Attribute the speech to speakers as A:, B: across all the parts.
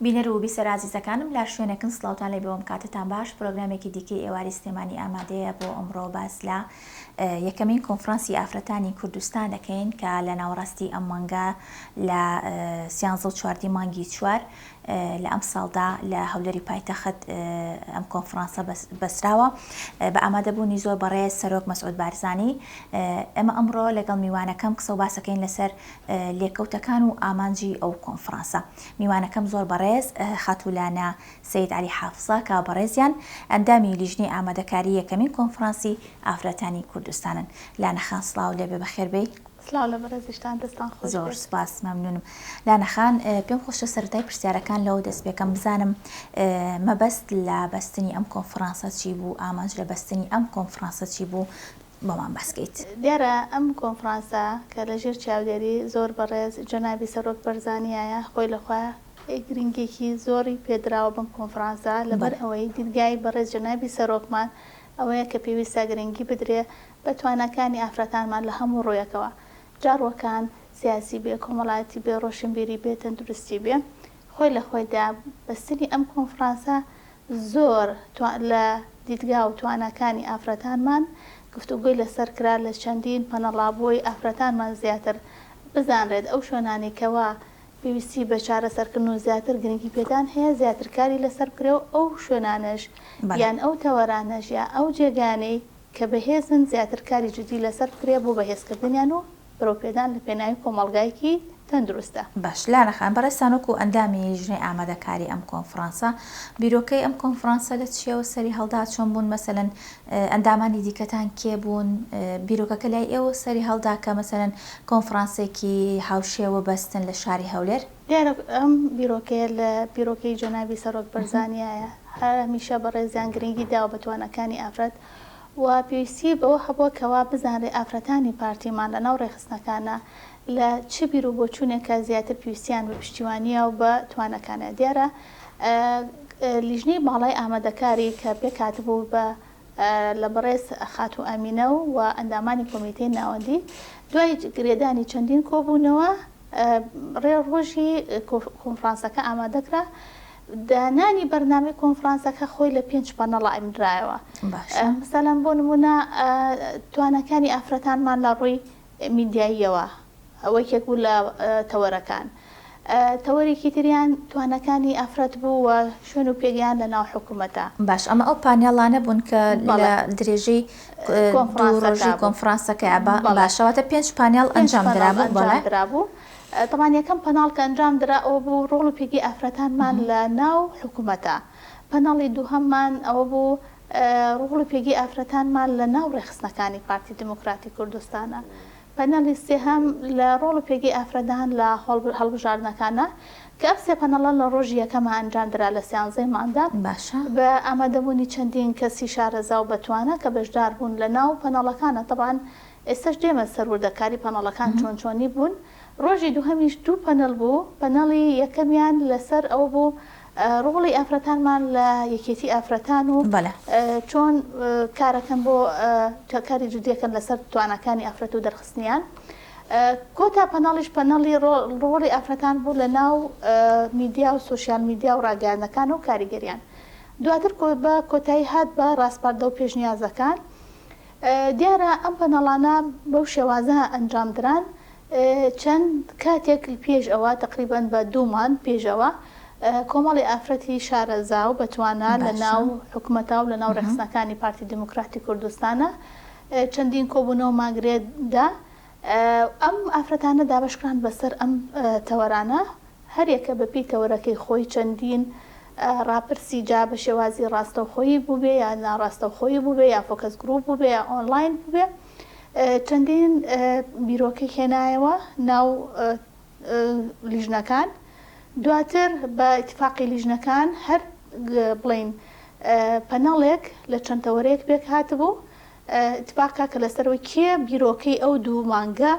A: بینەر و بیسەر عزیزەکانم لە شوێنێکن سڵاوتان لێ بێوم کاتتان باش پرۆگرامێکی دیکەی ئێواری سلێمانی ئامادەیە بۆ ئەمڕۆ باس لە یەکەمین کۆنفرانسی ئافرەتانی کوردستان دەکەین کە لە ناوەڕاستی ئەم مانگە لە 13 مانگی 4 لە ئەم ساڵدا لە هەولێری پایتەخت ئەم کۆنفرانسە بەسراوە بە ئامادەبوونی زۆر بەڕێز سەرۆک مەسعود بارزانی. ئەمە ئەمڕۆ لەگەڵ میوانەکەم قسە و باسەکەین لەسەر لێکەوتەکان و ئامانجی ئەو کۆنفرانسە. میوانەکەم زۆر بەڕێز خاتوولانە سید علی حافزە کە بەڕێزیان ئەندامی لیژنەی ئامادەکاری یەکەمین کۆنفرانسی ئافرەتانی کوردستانن. لاەنەخان سڵاو لێبێ بەخێربێی.
B: سلااو لە بەڕێزیشتان دەستان خۆش.
A: زۆر سپاس مەمنونم. لاەنەخان پێم خۆشە سەرەتای پرسیارەکان لەوە دەست پێکەم بزانم مەبەست لە بەستنی ئەم کۆنفرانسە چی بوو، ئامانج لە بەستنی ئەم کۆنفرانسە چی بوو بۆمان باسکەیت.
B: دیارە ئەم کۆنفرانسە کە لە ژێر چاودێری زۆر بەڕێز جەنابی سەرۆک بەرزانیایە خۆی لەخوا گرنگێکی زۆری پێدراوە بم کۆنفرانسە لەبەر ئەوەی دیدگای بەڕێز جەنابی سەرۆکمان ئەوەیە کە پێویستە گرنگی بدرێ بە توانەکانی ئافرەتانمان لە هەموو ڕۆیەکەوە، جاڕوەکان سیاسی بێ، کۆمەڵایەتی بێ، ڕۆشنبیری بێ، تەندروستی بێ. خۆی لە خۆیدا بەستنی ئەم کۆنفرانسە زۆر لە دیدگا و توانەکانی ئافرەتانمان گفتوگوی لەسەر کرا لە چەندین پەنەڵابووی ئافرەتانمان زیاتر بزانرێت ئەو شوێنانی کەوا پێویستی بە چارەسەرکردن و زیاتر گرنگی پێدان هەیە زیاترکاری لەسەر بکرێ و ئەو شوێنانش یان ئەو تەوەرانەش یا ئەو جێگانەی کە بەهێزن زیاترکاری جدی لەسەر بکرێ بۆ بەهێزکردنیان و بەرەوپێدان لە پێناوی کۆمەڵگایەکی تەندروستە.
A: باش لاەنەخان بەڕێستانوەکو ئەندامی ژنەی ئامادەکاری ئەم کۆنفرانسە بیرۆکەی ئەم کۆنفرانسە لە چیەوە سەری هەڵدا چۆن بوون، مەسەلەن ئەندامانی دیکەتان کێ بوون، بیرۆکەکە لای ئێوە سەری هەڵدا کە مەسەلەن کۆنفرانسێکی هاوشێوە بەستن لە شاری هەولێر؟
B: دیارە ئەم بیرۆکەیە لە بیرۆکەی جەنابی سەرۆک بەرزانیایە هەمیشە بەڕێزیان گرنگی داوە بە توانەکانی ئافرەت و پێویستی بەوە هەبووە کەوا بزانرێ ئافرەتانی پارتیمان لە ناو ڕێخستنەکانە لە چ بیر و بۆچوونێکە زیاتر پێویستیان بە پشتیوانیە و بە توانەکانە. دیارە لیژنەی باڵای ئامادەکاری کە پێکاتبوو بە لە بەڕێز خاتو ئەمینە و ئەندامانی کۆمیتەی ناوەندی دوای گرێدانی چەندین کۆبوونەوە ڕێڕۆژی کۆنفرانسەکە ئامادەکرا. دانانی بەرنامەی کۆنفرانسەکە خۆی لە 5 پەنەڵ ئەمرایەوە. مەسەلەن بۆ نمونە توانەکانی ئافرەتانمان لە ڕووی میدیاییەوە ئەوەی یەک بوو لە تەوەرەکان، تەوەرێکی تریان توانەکانی ئافرەت بوو و شوێن و پێگەیان لە ناو حکوومەتە.
A: باش ئەمە ئەو پانێڵانە بوون کە لە درێژەی ڕۆژی کۆنفرانسەکە باشەوەتە 5 پانێڵ ئەنجام درابوو.
B: طبعا یەکەم پەناڵ کە ئەنجام درا ئەوە بوو ڕۆڵ و پێگی ئافرەتانمان لە ناو حکوومەتە. پەناڵی دووهەممان ئەوە بوو ڕۆڵ و پێگی ئافرەتانمان لە ناو ڕێخستنەکانی پارتی دموکراتی کوردستانە. پەنەڵی سێهەم لە ڕۆڵ و پێگی ئافرەدان لە هەڵبژاردنەکانە کە ئەم سێ پەنەڵە لە ڕۆژی یەکەمە ئەنجام درا لە 13 مانگدا بە ئامادەبوونی چەندین کەسی شارەزا و بەتوانە کە بەشدار بوون لە ناو پەنەڵەکانە. طبعاً ئێستش دێمە سەروردەکاری پەنەڵەکان چۆن چۆنی بوون. ڕۆژی دووهەمیش 2 پەنەڵ بوو. پەنەڵی یەکەمیان لەسەر ئەو بوو ڕۆڵی ئافرەتانمان لە یەکێتی ئافرەتان و چۆن کارەکەن بۆ کاری جودیەکەن لەسەر توانەکانی ئافرەت و دەرخستنیان. کۆتا پەناڵیش پەنەڵی ڕۆڵی ئافرەتان بوو لە ناو میدیا و سوۆسیال میدیا و ڕاگەیاندنەکان و کاریگەریان. دواتر بە کۆتایی هات بە ڕاستپاردە و پێشنیازەکان. دیارە ئەم پەنەڵانە بەو شێوازە ئەنجام دران. چەند کاتێک پێش ئەوە تقریبان بە 2 مانگ پێشەوە کۆمەڵی ئافرەتی شارەزا و بەتوانە لە ناو حکوومەتە و لە ناو ڕێخستنەکانی پارتی دموکراتی کوردستانە چەندین کۆبوونەوە ماگرێتدا ئەم ئافرەتانە دابەشکران بەسەر ئەم تەوەرانە هەرێکە بەپی تەوەرەکەی خۆی چەندین ڕاپرسی جا بە شێوازی ڕاستەوخۆیی بوو بێ یا ناڕاستەوخۆیی بوو بێ یا فۆکەس گروپ بوو بێ یا ئۆنلاین بوو بێ چەندین بیرۆکەی هێنایەوە ناو لیژنەکان. دواتر بە ئیتفاقی لیژنەکان هەر بڵین پەنەڵێک لە چەند تەوەرەیەک پێک هاتبوو اتفاقا کە لەسەرەوەی کێ بیرۆکەی ئەو 2 مانگە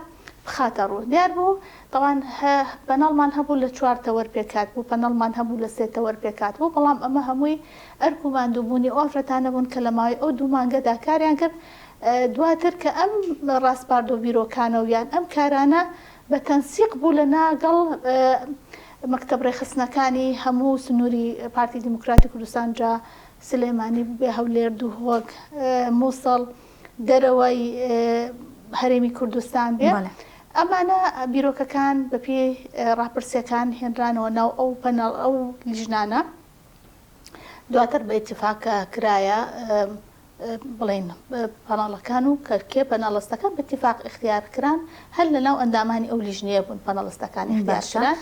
B: بخاتە ڕوو. دیار بوو طبعاً پەنەڵمان هەبوو لە 4 تەوەر پێکات بوو، پەنەڵمان هەبوو لە 3 تەوەر پێکات بوو، بەڵام ئەمە هەمووی ئەرک و ماندووبوونی ئەو ئافرەتانە بوون کە لە ماوەی ئەو 2 مانگەدا کاریان کرد. دواتر کە ئەم ڕاستپاردە و بیرۆکانە و یان ئەم کارانە بە تەنسیق بوو لە ناگەڵ مەکتەب ڕێخستنەکانی هەموو سنووری پارتی دیموکراتی کوردستان جا سلێمانی بێ هەولێر دووهۆک مووسڵ دەرەوەی هەرێمی کوردستان بێ ئەمانە بیرۆکەکان بە پێی ڕاپرسیەکان هێنرانەوە ناو ئەو پەنەڵ ئەو لیژنانە دواتر بە ئیتیفاقە کرایە بڵێن پەناڵەکان و کەرکێ پەناڵستەکان بە ئیتیفاق اختیارکران هەر لەناو ئەندامانی ئەو لیژنەیە بوون پەناڵستەکان اختیارکران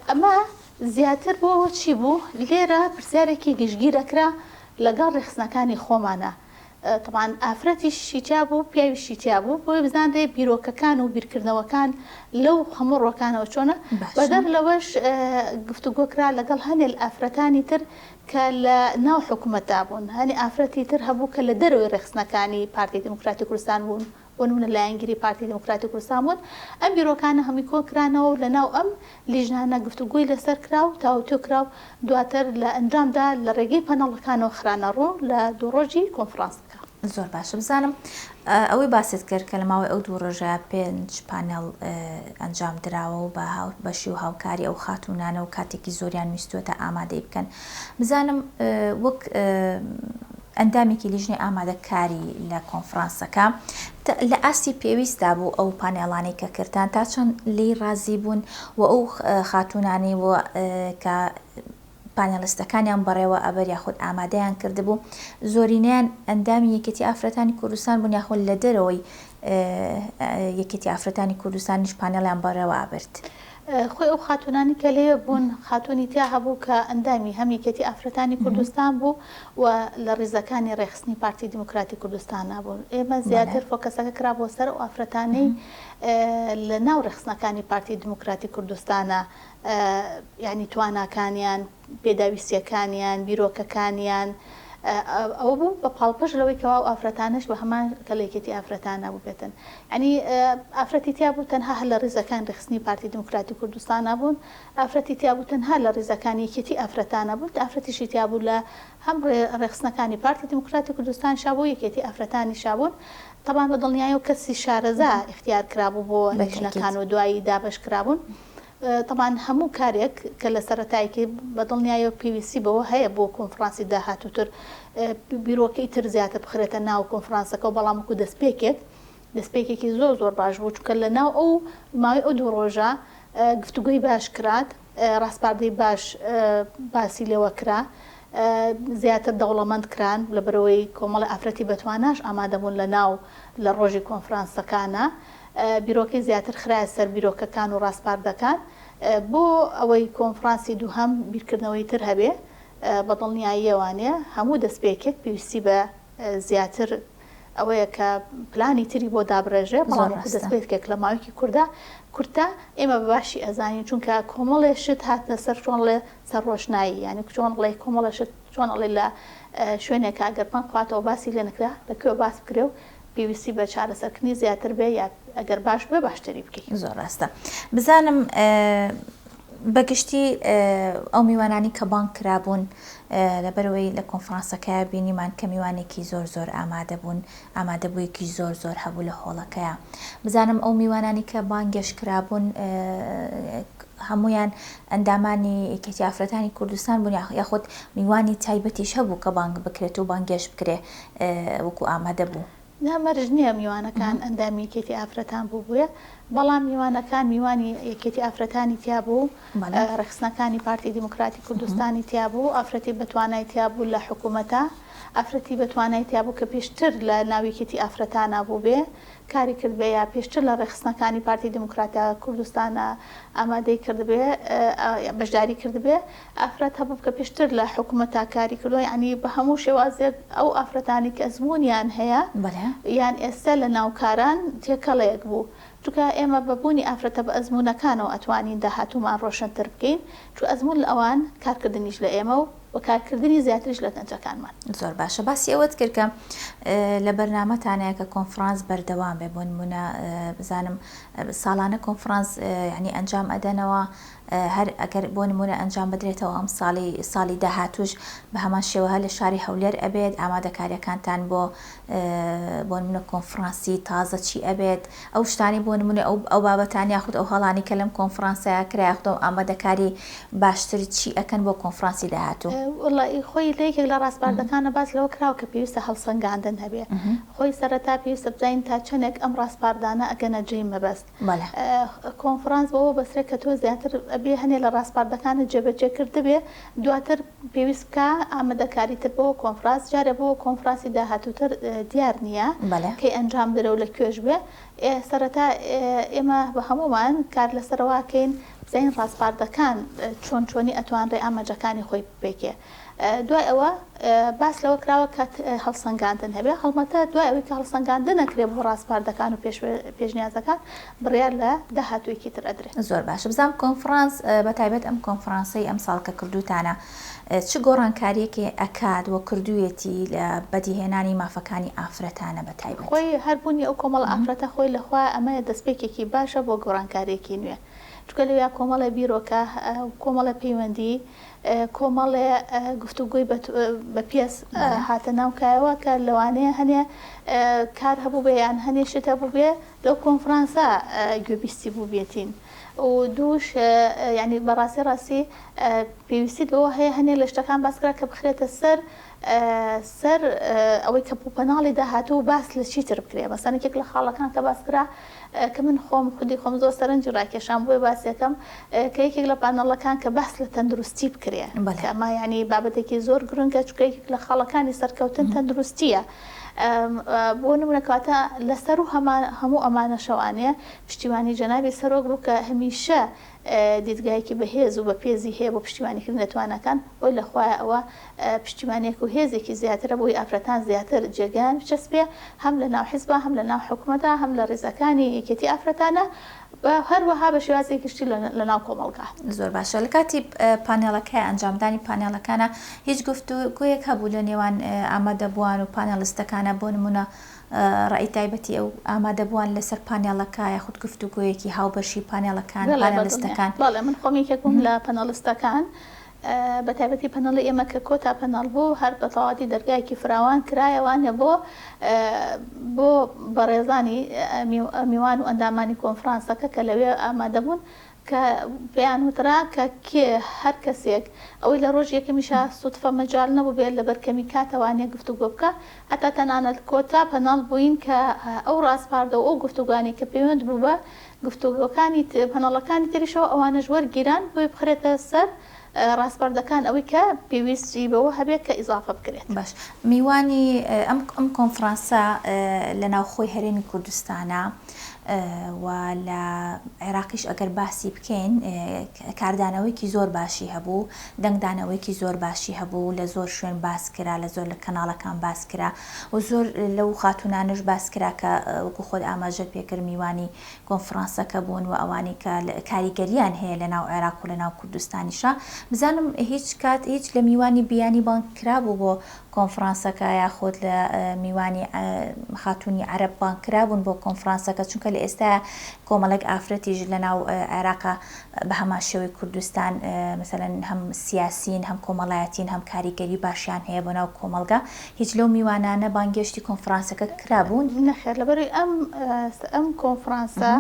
B: ئەمە زیاتر بۆ چی بوو لێرە پرسیارێکی گشتگیرەکرا لەگەڵ ڕێخستنەکانی خۆمانە طبعاً ئافرەتیشی تیا بوو پیاویشی تیا بوو بۆی بزانرێ بیرۆکەکان و بیرکردنەوەکان لەو هەموو ڕۆکانەوە چۆنە بەدەر لەوەش گفتوگۆکرا لەگەڵ هەنێ ئافرەتانی تر کە لە ناو حکوومەتدا بوون هەنی ئافرەتی تر هەبوو کە لە دەرەوەی ڕێخستنەکانی پارتی دیموکراتی کوردستان بوون بۆ نمونە لایەنگیری پارتی دیموکراتی کوردستان بوون ئەم بیرۆکانە هەمی کۆکرانەوە لە ناو ئەم لیژنانە گفتوگوی لەسەر کرا و تاوتۆ کرا و دواتر لە ئەنجامدا لە ڕێگەی پەنەڵەکانەوە خرانە ڕوو لە دوو ڕۆژی کۆنفرانسەکە.
A: زۆر باشە بزانم ئەوەی باست کرد کە لە ماوەی ئەو دوو ڕۆژە 5 پانێڵ ئەنجام درراوە و بەشی و هاوکاری ئەو خاتونانە و کاتێکی زۆریان ویستوەتە ئامادەی بکەن بزانم وەک ئەندامێکی لیژنەی ئامادەکاری لە کۆنفرانسەکە لە ئاستی پێویستدا بوو ئەو پانێڵانەی کە کردان تا چەند لی ڕازی بوون و ئەو خاتونانی کە پانێڵستەکانیان بەڕێوە ئەبەر یاخود ئامادەیان کردبوو زۆرینیان ئەندامی یەکێتی ئافرەتانی کوردستان بوون یاخود لە دەرەوەی یەکێتی ئافرەتانی کوردستانیش پانێڵیان بەڕێوە ئابرد.
B: خۆی ئەو خاتونانی کە لێ بوون خاتونی تیا هەبوو کە ئەندامی هەم یەکێتی ئافرەتانی کوردستان بوو و لە ڕێزەکانی ڕێخستنی پارتی دیموکراتی کوردستان نبوون ئێمە زیاتر فۆکەسەکە کرا بۆ سەر ئەو ئافرەتانەی لە ناو ڕێخستنەکانی پارتی دیموکراتی کوردستانە یعنی تواناکانیان پێداویستیەکانیان بیرۆکەکانیان ئەوە بوو بە پاڵپەش لەوەی کەوا و ئافرەتانش بە هەمان کەلێکێتی ئافرەتان نبوو بێتن ینی ئافرەتی تیا بوو تەنها هەر لە ڕێزەکان ڕێخستنی پارتی دیموکراتی کوردستان نبوون ئافرەتی تیا بوو تەنها لە ڕێزەکانی یەکێتی ئافرەتان نبوون ئافرەتیشی تیا بوو لە هەم ڕێخستنەکانی پارتی دیموکراتی کوردستان شابوو یەکێتی ئافرەتانی شابوون طبعاً بە دڵنیایی و کەسی شارەزا اختیار کرابوو بۆ لیژنەکان و دوایی دابش کرابوون طبعاً هەموو کارێک کە لە سەرەتایکی بە دڵنیایە پێویستی بەوە هەیە بۆ کۆنفرانسی داهاتووتر بیرۆکەی تر زیاتر بخرێتە ناو کۆنفرانسەکە و بەڵامکو دەستپێکێکی زۆر باش بوو چونکە لە ناو ئەو ماوەی ئەو دوو ڕۆژە گفتوگوی باش کرات ڕاستپاردەی باش باسی لێوە کرا زیاتر دەوڵەمەند کران لە بەرەوەی کۆمەڵی ئافرەتی بەتواناش ئامادەبوون لە ناو لە ڕۆژی کۆنفرانسەکانە بیرۆکەی زیاتر خرایە سەر بیرۆکەکان و ڕاستپاردەکان بۆ ئەوەی کۆنفرانسی دووهەم بیرکردنەوەی تر هەبێ بە دڵنیاییەوانەیە هەموو دەستپێکێک پێویستی بە زیاتر ئەوەیە کە پلانی تری بۆ دابڕێژێ بەڵام دەستپێکێک لە ماوەیەکی کورتە ئێمە بەباشی ئەزانین چونکە کۆمەڵێشت هاتە سەر چۆن لێ سەر ڕۆشنایی یعنی چۆنڵێ کۆمەڵەشت چۆن ئەڵێ لە شوێنێکە ئەگەرمان خواتەوە باسی لێ نەکرا لەکوێ باس بکرێ و پێویستی بە چارەسەرکردنی زیاتر بێ یا ئەگەر باش بێ باشتری بکەیت.
A: زۆر ڕاستە بزانم بەگشتی ئەو میوانانی کە بانک کرابوون لەبەرەوەی لە کۆنفرانسەکە بینیمان کە میوانێکی زۆر ئامادە بوون ئامادەبوویەکی زۆر هەبوو لە هۆڵەکەیە بزانم ئەو میوانانی کە بانگێش کرابوون هەمویان ئەندامانی یەکێتی ئافرەتانی کوردستان بوون یاخود میوانی تایبەتیش هەبوو کە بانگ بکرێت و بانگێش بکرێ وەکو ئامادە بوو.
B: نامەرج نییە میوانەکان ئەندامی یەکێتی ئافرەتان بووە بەڵام میوانەکان میوانی یەکێتی ئافرەتانی تیا بوو ڕێخستنەکانی پارتی دیموکراتی کوردستانی تیا بوو ئافرەتی بەتوانای تیا بوو لە حکوومەتە ئافرەتی بەتوانای تیا بوو کە پێشتر لە ناویەکێتی ئافرەتانە بوو بێ کاری کرد بێ یا پێشتر لە ڕێخستنەکانی پارتی دیموکراتە کوردستانە ئامادەی کرد بێ بەشداری کرد بێ ئافرەت هەبوو کە پێشتر لە حکوومەتە کاری کردو ینی بە هەموو شێوازێک ئەو ئافرەتانی کە ئەزممویان هەیە یان ئێستا لە ناوکاران تێکەڵەیەک بوو چونکە ئێمە بەبوونی ئافرەتە بە ئەزمونونەکانەوە ئەتوانین داهاتوومان ڕۆشنتر بکەین چون ئەزمون لە ئەوان کارکردنیش لە ئێمە و وەکارکردنی زیاتریش لە گەنجەکانمان.
A: زۆر باشە باسی ئەوەت کرد کە لە بەرنامەتانەیە کە کۆنفرانس بەردەوام بێ بۆ نمونە بزانم ساڵانە کۆنفرانس ینی ئەنجام ئەدەنەوە هەر ئەگەر بۆ نمونە ئەنجام بدرێتەوە ئەم ساڵی داهاتوش بە هەمان شێوەها لە شاری هەولێر ئەبێت ئامادەکاریەکانتان بۆ نمونە کۆنفرانسی تازە چی ئەبێت ئەو شتانی بۆ نمونە ئەو بابەتان یاخود ئەو هەڵانی کە لەم کۆنفرانسەیە کرا یاخود ئەو ئامادەکاری باشتر چی ئەکەن بۆ کۆنفرانسی داهاتوو؟
B: وڵی خۆی لەیەکێک لە ڕاستپاردەکانە باس لەوە کراوە کە پێویستە هەڵسەنگاندن هەبێ خۆی سەرەتا پێویستە بزین تا چەندێک ئەم ڕاستپاردانە ئەگەنە جێی مەبەست کۆنفرانس بەوە بەسرێت کە تۆ زیاتر ئەبێ هەنێ لە ڕاستپاردەکانە جێبەجێ کرد بێ دواتر پێویست بکە ئامادەکاریتر بۆ کۆنفرانس جارە بۆ کۆنفرانسی داهاتووتر دیار نییە کەی ئەنجام درە و لە کوێژ بێ سەرەتا ئێمە بە هەمومان کار لەسەرەوەکەین بزین ڕاستپاردەکان چۆنی ئەتوانڕێ ئاماجەکانی خۆی بپێکێ دوای ئەوە باس لەوە کراوە کە هەڵسەنگاندن هەبێ هەڵمەتە دوای ئەوەی کە هەڵسەنگاندن نەکرێ بۆ ڕاستپاردەکان و پێشنیازەکان بڕیار لە داهاتوویەکی تر ئەدرێت.
A: زۆر باشە بزانام کۆنفرانس بەتایبەت ئەم کۆنفرانسەی ئەم ساڵ کە کردوتانە چ گۆڕانکاریەکی ئەکات وە کردوویەتی لە بەدیهێنانی مافەکانی ئافرەتانە بەتایبەت
B: خۆی هەربوونی ئەو کۆمەڵ ئافرەتە خۆی لەخوا ئەمە دەستپێکێکی باشە بۆ گۆڕانکاریەکی نوێ چکە لەویا کۆمەڵە بیرۆکە کۆمەڵە پەیوەندی کۆمەڵێ گفتوگوی بە پێس هاتە ناوکایەوە کە لەوانەیە هەنێ کار هەبوو بێ یان هەنێشت هەبوو بێ لەو کۆنفرانسە گوێبیستی بوو بێتین و دووش ینی بەڕاستی پێویستی بەوە هەیە هەنێ لە شتەکان باسکرا کە بخرێتە سەر ئەوەی کە پەناڵی داهاتوو باس لە چیتر بکرێ مەسەنێکێک لە خاڵەکان کە باسکرا کە من خودی خۆم زۆر سەرنجی ڕاکێشان بۆی باسیەکەم کە یەکێک لە پانەڵەکان کە باس لە تەندروستی بکرێ ئەمە ینی بابەتێکی زۆر گرنگە چکەیەک لە خاڵەکانی سەرکەوتن تەندروستیە بۆ نمونەکاتە لەسەر و هەموو ئەمانە شەوانەیە پشتیوانی جەنابی سەرۆک بوو کە هەمیشە دیدگایەکی بەهێز و بە پێزی هەیە بۆ پشتیوانیکردن نەتوانەکان بۆی لەخوایە ئەوە پشتیوانێک و هێزێکی زیاترە بۆی ئافرەتان زیاتر جێگیان بچەسپێ هەم لە ناو حیزبە هەم لە ناو حکوومەتە هەم لە ڕێزەکانی یەکێتی ئافرەتانە هەروەها بە شێوازێکی شتی لە ناو کۆمەڵگا.
A: زۆر باشە لە کاتی پانێڵەکەی ئەنجامدانی پانێڵەکانە هیچ گفتوگویەک هەبوو لە نێوان ئامادەبووان و پانێڵستەکانە بۆ نمونە ڕای تایبەتی ئەو ئامادەبووان لەسەر پانێڵەکە یاخود گفتوگویەکی هاوبەشی پانێڵەکان پانێڵستەکان؟
B: بەڵێ من خۆمیکێکم لە پەنەڵستەکان بە تایبەتی پەنەڵی ئێمە کە کۆتا پەناڵ بوو هەر بە تەواوەتی دەرگایەکی فراوان کرایەوانە بۆ بەڕێزانی میوان و ئەندامانی کۆنفرانسەکە کە لەوێ ئامادەبوون کە پێیان وترا کە کێ هەر کەسێک ئەوەی لە ڕۆژ یەکەمیشە سوتفە مەجال نەبوو بێت لە بەرکەمی کاتەوانێ گفتوگۆ بکە هەتا تەنانەت کۆتا پەناڵ بووین کە ئەو ڕاستپاردە و ئەو گفتوگانی کە پەیوەند بوو بە گفتوگۆکانی پەناڵەکانی تریشەوە ئەوانەش وەرگیران بۆی بخرێتە سەر ڕاستپاردەکان ئەوەی کە پێویستی بەوە هەبێت کە ئیزافە بکرێت.
A: باش میوانی ئەم کۆنفرانسە لە ناوخۆی هەرێمی کوردستانە و لە عێراقیش ئەگەر باسی بکەین کاردانەوەیکی زۆر باشی هەبوو دەنگدانەوەیکی زۆر باشی هەبوو لە زۆر شوێن باس کرا لە زۆر لە کەناڵەکان باس کرا و زۆر لەو خاتونانش باس کرا کە وەکو خۆت ئاماژەت پێکرد میوانی کۆنفرانسەکە بوون و ئەوانی کە کاریگەریان هەیە لە ناو عێراق و لە ناو کوردستانیشە بزانم هیچ کات هیچ لە میوانی بیانی بانکرا بوو بۆ کۆنفرانسەکە یاخۆت لە میوانی خاتونی عەرەب بانکرابوون بۆ کۆنفرانسەکە چونکە لە ئێستا کۆمەڵێک ئافرەتیش لە ناو عێراقا بە هەمان شێوەی کوردستان مثلەن هەم سیاسین هەم کۆمەڵایەتین هەم کاریگەری باشیان هەیە بۆ ناو کۆمەڵگا هیچ لەو میوانانە بانگێشتی کۆنفرانسەکە کرابوون؟
B: نەخێر لەبەروی ئەم کۆنفرانسە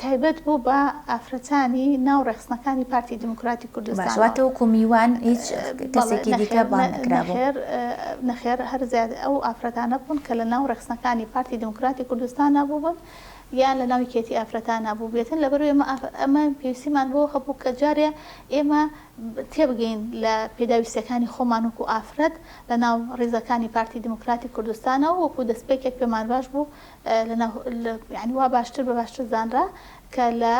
B: تایبەت بوو بە ئافرەتانی ناو ڕێخستنەکانی پارتی دیموکراتی کوردستان
A: باشواتە وەکو میوان هیچ کەسێکی دیکە بان نەکرابوو؟
B: نەخێر هەر زیاد ئەو ئافرەتانە بوون کە لە ناو ڕێخستنەکانی پارتی دیموکراتی کوردستان نبوو بوون یان لە ناوی کێتی ئافرەتان نبوو بێتن لەبەروی ئەمە پێویستیمان بۆ هەبوو کە جارێ ئێمە تێبگەین لە پێداویستەکانی خۆمان وەکو ئافرەت لە ناو ڕێزەکانی پارتی دیموکراتی کوردستانەوە وەکو دەستپێکێک پێمان باش بوو یعنی وا باشتر بە باشتر زانرا کە لە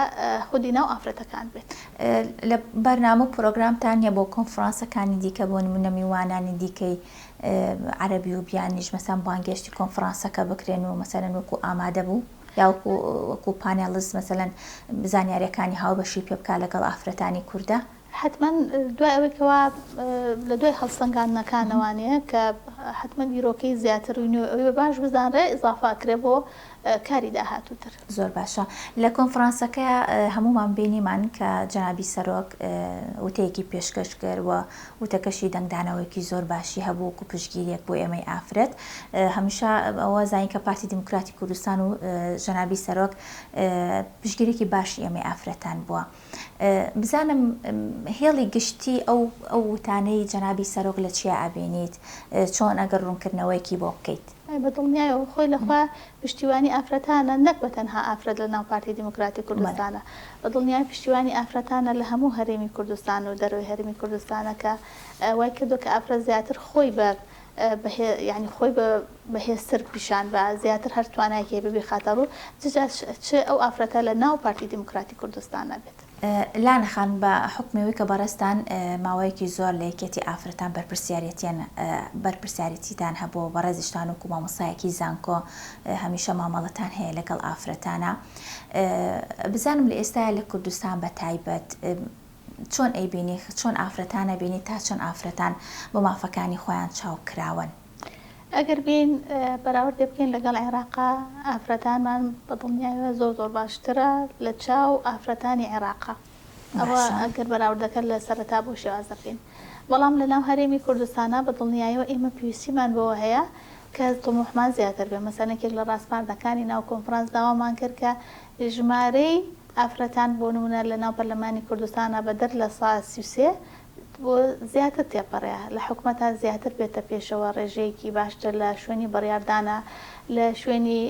B: خودی ناو ئافرەتەکان بێت.
A: لە بەرنامە پرۆگرامتانە بۆ کۆنفرانسەکانی دیکە بۆ نمونە میوانانی دیکەی عەرەبی و بیانیش مەسەن بانگێشتی کۆنفرانسەکە بکرێن و مەسەلەن وەکو ئامادە بوو یا وەکو پانێڵست مەسەلەن زانیاریەکانی هاوبەشی پێ بکات لەگەڵ ئافرەتانی کووردە؟
B: حتما دوای ئەوەیەوە لە دوای هەڵسەنگاندنەکانەوانەیە کە حتمما بیرۆکەی زیاتر ئەوەی باش بزانرێ ئضافاکرێ بۆ کاری داهاتووتر.
A: زۆر باشە. لە کۆنفرانسەکە هەمومان بینیمان کە جەنابی سەرۆک وتەیەکی پێشکەش کردوە، وتەکەشی دەنگدانەوەیکی زۆر باشی هەبوو و پشتگیریەک بۆ ئێمەی ئافرەت. هەمیشە ئەوە زانین کە پارتی دیموکراتی کوردستان و جەنابی سەرۆک پشتگیرێکی باشی ئێمەی ئافرەتان بووە. بزانم هێڵی گشتی ئەو وتانەی جەنابی سەرۆک لە چیا ئابینیت، چۆن ئەگەر ڕوونکردنەوەیکی بۆ بکەیت؟
B: بەدڵنیایەوە خۆی لەخوا پشتیوانی ئافرەتانە، نەک بە تەنها ئافرەت لە ناو پارتی دیموکراتی کوردستانە، بەدڵنیای پشتیوانی ئافرەتانە لە هەموو هەرێمی کوردستان و دەروی هەرێمی کوردستانە کە وای کردو کە ئافرەت زیاتر خۆی ینی خۆی بەهێزتر پیشان بە زیاتر هەر توانایەکی ببێ خاتەڕ و چ ئەو ئافرەتە لە ناو پارتی دیموکراتی کوردستانە بێت.
A: لانەخان بە حکمەوەی کە بەڕێستان ماوەیەکی زۆر لە یەکێتی ئافرەتان بەرپرسیارەتیتان هەبوو، بەڕێزیشتان و مامۆستایەکی زانکۆ هەمیشە مامەڵەتان هەیە لەگەڵ ئافرەتانە. بزانم لە ئێستاە لە کوردستان بە تایبەت چۆن ئەیبینی، چۆن ئافرەتانە بینی، تا چۆن ئافرەتان بۆ مافەکانی خۆیان چاو کراون؟
B: ئەگەر بین بەراوردێ بکەین لەگەڵ عێراقا، ئافرەتانمان بەدڵنیایەوە زۆر زۆر باشترە لە چاو ئافرەتانی عێراقا، ئەوە ئەگەر بەراوردەکە لە سەرەتا بۆ شێواز دەکەین. بەڵام لە ناو هەرێمی کوردستانە بەدڵنیایەوە ئێمە پێویستیمان بەوە هەیە کە تۆمۆحمان زیاتر بێ. مەسەلەنێک لە ڕاستپاردەکانی ناو کۆنفرانس داوامان کرد کە ژمارەی ئافرەتان بۆ نمونە لە ناو پەرلەمانی کوردستانە بەدەر لە ساڵ 33 بۆ زیاتر تێپەڕەیە، لە حکوومەتە زیاتر بێتە پێشەوە، ڕێژەیەکی باشتر لە شوێنی بڕیاردانە، لە شوێنی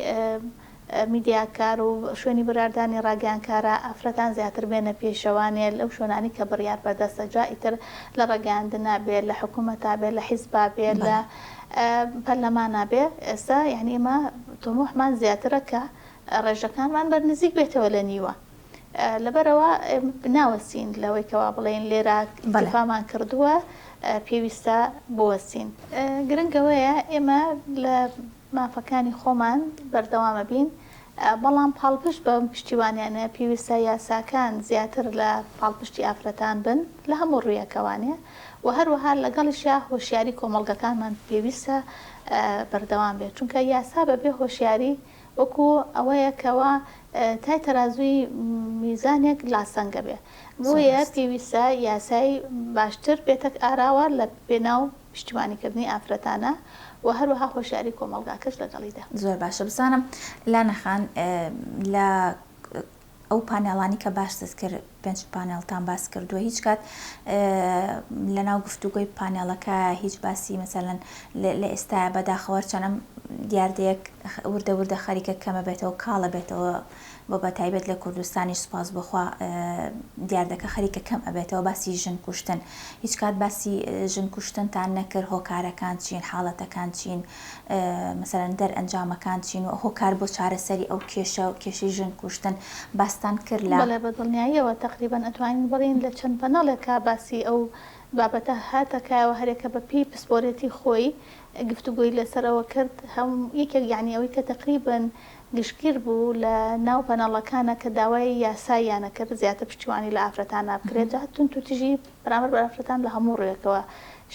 B: میدیاکار و شوێنی بڕاردانی ڕاگەیاندنکارە ئافرەتان زیاتر بێنە پێشەوانێ لەو شوێنانی کە بڕیار بەدەستە، جا ئیتر لە ڕاگەیاندنا بێت، لە حکوومەتا بێت، لە حیزبا بێت، لە پەرلەمانە بێ. ئێستا یعنی ئێمە تۆمۆحمان زیاترە کە ڕێژەکانمان بەرنزیک بێتەوە لە نیوە. لەبەرەوە ناوەسین لەوەی کەوا بڵێن لێرە ئیکتفامان کردووە پێویستە بوەسین. گرنگەوەیە ئێمە لە مافەکانی خۆمان بەردەوامە بین، بەڵام پاڵپشت بە پشتیوانیانە پێویستە یاساکان زیاتر لە پاڵپشتی ئافرەتان بن لە هەموو ڕوویەکەوانێ و هەروەها لەگەڵیشیا هۆشیاری کۆمەڵگەکانمان پێویستە بەردەوام بێت، چونکە یاسا بەبێ هۆشیاری وەکو ئەوەیە کەوا تای تەرازووی میزانێک لاسەنگە بێ، بۆیە پێویستە یاسای باشتر بێتە ئاراوە لە پێناو پشتیوانیکردنی ئافرەتانە و هەروەها هۆشیاری کۆمەڵگاکەش لەگەڵیدا.
A: زۆر باشە. بزانم لانەخان لە ئەو پانێڵانی کە باش کرد 5 پانێڵتان باس کردووە، هیچ کات لە ناو گفتوگۆی پانێڵەکە هیچ باسی مەسەلەن لە ئێستا بەداخەوە چەنەم دیاردەیەک وردە وردە خەریکە کەمە بێتەوە، کاڵە بێتەوە بۆ بە تایبەت لە کوردستانی سوپاس بخوا دیاردەکە خەریکە کەم ئەبێتەوە باسی ژن کوشتن. هیچ کات باسی ژن کوشتنتان نەکرد، هۆکارەکان چین، حاڵەتەکان چین، مەسەلەن دەرئەنجامەکان چین و هۆکار بۆ چارەسەری ئەو کێشە و کێشەی ژن کوشتن باستان کرد؟
B: بەڵێ بەدڵنیاییەوە تقریبان ئەتوانین بڵین لە چەند پەنەڵێکە باسی ئەو بابەتە هاتەکایەوە، هەرێکە بە پێی پسپۆرێتی خۆی گفتوگۆی لەسەرەوە کرد. هەم یەکێک یعنی ئەوەی کە تقریبان گشتگیر بوو لە ناو پەنەڵەکانە کە داوای یاساییانە کرد زیاتر پشتیوانی لە ئافرەتانە بکرێت، جا تون توتیژی بەرامبەر بە ئافرەتان لە هەموو ڕوویەکەوە،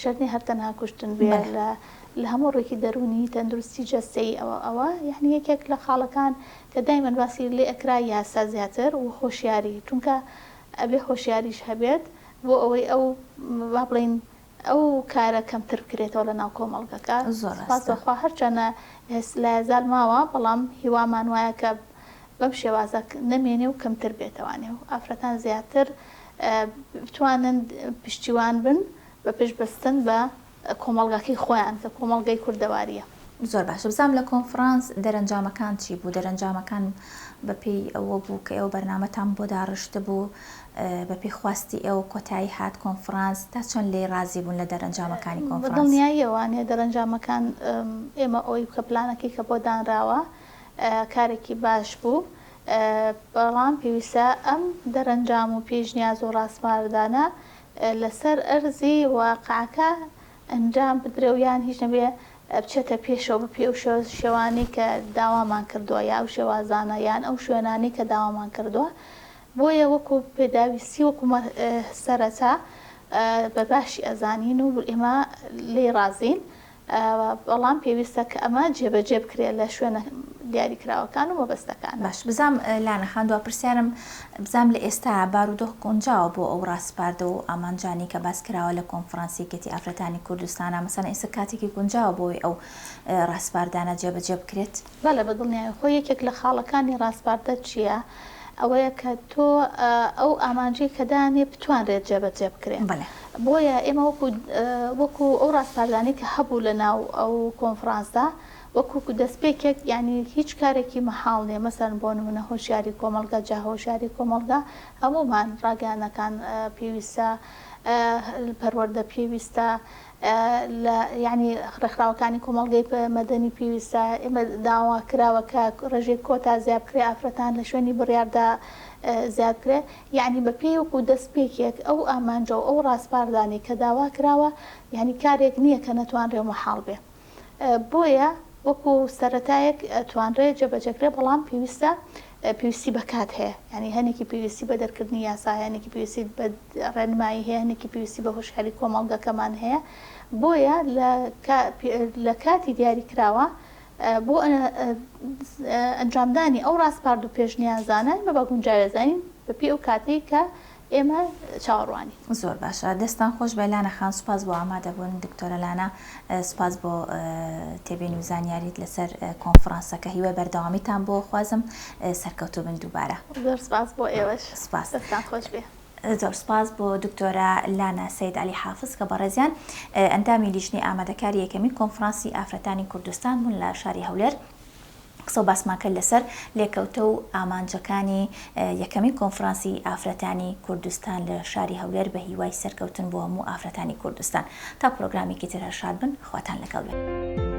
B: شەرنی هەرتەنها کوشتن بێ لە هەموو ڕوویەکی دەرونی تەندروستی جەستەیی ئەوە یعنی یەکێک لە خاڵەکان کە دایمەن باسی لێ ئەکرا یاسا زیاتر و هۆشیاری، چونکە ئەبێ هۆشیاریش هەبێت بۆ ئەوەی ئەو با بڵین ئەو کارە کەمتر بکرێتەوە لە ناو کۆمەڵگەکە. سپاسبەخوا هەرچەنە لە هێزار ماوە، بەڵام هیوامان وایە کە بەم شێوازە نەمێنێ و کەمتر بێتەوانێ و ئافرەتان زیاتر بتوانن پشتیوان بن بە پشتبەستن بە کۆمەڵگەکەی خۆیان کە کۆمەڵگەی کوردەواریە.
A: زۆر باشە. بزانم لە کۆنفرانس دەرەنجامەکان چی بوو؟ دەرەنجامەکان بەپێی ئەوە بوو کە ئێوە بەرنامەتان بۆ داڕشتە بوو، بەپێی خواستی ئێوە کۆتایی هات کۆنفرانس، تا چۆن لێ رازی بوون لە دەرەنجامەکانی کۆنفرانس؟
B: بەدڵنیاییەوانێ دەرەنجامەکان ئێمە ئەوەی کە پلانەکەی کە بۆ دانراوە کارێکی باش بوو، بەڵام پێویستە ئەم دەرەنجام و پێشنیاز و ڕاستماردانە لەسەر ئەرزی واقعەکە ئەنجام بدرێ و یان هیچ نەبێ بچێتە پێشەوە بە پێ ئەو شێوانی کە داوامان کردووە یا ئەو شێوازانە یان ئەو شوێنانی کە داوامان کردووە. بۆیە وەکو پێداویستی وەکو سەرەتا بە باشی ئەزانین و ئێمە لێ رازین بەڵام پێویستە کە ئەمە جێبەجێ بکرێت لە شوێنە دیاریکراوەکان و مەبەستەکان.
A: باش بزام لانا خاندووە پرسیارم بزام لە ئێستا بارودۆخ گونجاوە بۆ ئەو ڕاستپاردە و ئامانجانی کە باس کراوە لە کۆنفرانسیەکەتی ئافرەتانی کوردستانە مەسەن ئێستا کاتێکی گونجاوە بۆی ئەو ڕاستپاردانە جێبەجێ بکرێت؟
B: بەڵێ بەدڵنیایە خۆ یەکێک لە خاڵەکانی ڕاستپاردە چییە؟ ئەوەیە کە تۆ ئەو ئامانجی کە دانێ بتوانرێت جێبەجێ بکرێن. بۆیە ئێمە وەکو ئەو ڕاستپاردانی کە هەبوو لە ناو ئەو کۆنفرانسدا وەکو دەستپێکێک یعنی هیچ کارێکی مەحاڵ نیە، مەسەن بۆ نمونە هۆشیاری کۆمەڵگە جا هۆشیاری کۆمەڵگە هەمومان ڕاگەیانەکان پێویستە، پەروەردە پێویستە، یعنی ڕێکخراوەکانی کۆمەڵگەی مەدەنی پێویستە. ئێمە داوا کراوە کە ڕێژەی کۆتا زیاد بکرێ ئافرەتان لە شوێنی بڕیاردا زیاد بکرێ، یعنی بە پێی وەکو دەستپێکێک ئەو ئامانجە و ئەو ڕاستپاردانی کە داوا کراوە یعنی کارێک نییە کە نەتوانرێ مەحاڵ بێ. بۆیە وەکو سەرەتایەک توانرێت جێبەجێکرێ، بەڵام پێویستی بە کات هەیە، ینی هەنێکی پێویستی بە دەرکردنی یاسا، هەنێکی پێویستی بە ڕێنمایی هەیە، هەنێکی پێویستی بە هۆشیاری کۆمەڵگەکەمان هەیە. بۆیە لە کاتی دیاری کراوە بۆ ئەنجامدانی ئەو ڕاستپارد و پێشنیازانە بە گونجاوێزانین بە پێی ئەو کاتەی کە ئێمە چاوەڕوانی.
A: زۆر باشە، دەستان خۆش بە لانا خان، سوپاس بۆ ئامادەبوون دکتۆرە لانا، سوپاس بۆ تێبین و زانیاریت لەسەر کۆنفرانسەکە، هیوای بەردەوامیتان بۆ خوازم، سەرکەوتوو بن دووبارە.
B: زۆر سوپاس بۆ ئێوەش.
A: سوپاس،
B: دەستان خۆش بێ.
A: زۆر سپاس بۆ دکتۆرە لانا سەید علی حافز کە بەڕێزیان ئەندامی لیژنەی ئامادەکاری یەکەمین کۆنفرانسی ئافرەتانی کوردستان بوون لە شاری هەولێر. قسە و باسماکە لەسەر لێکەوتە و ئامانجەکانی یەکەمین کۆنفرانسی ئافرەتانی کوردستان لە شاری هەولێر بە هیوای سەرکەوتن بۆ هەموو ئافرەتانی کوردستان. تا پرۆگرامێکی تر هەر شاد بن، خواتان لەگەڵ بێت.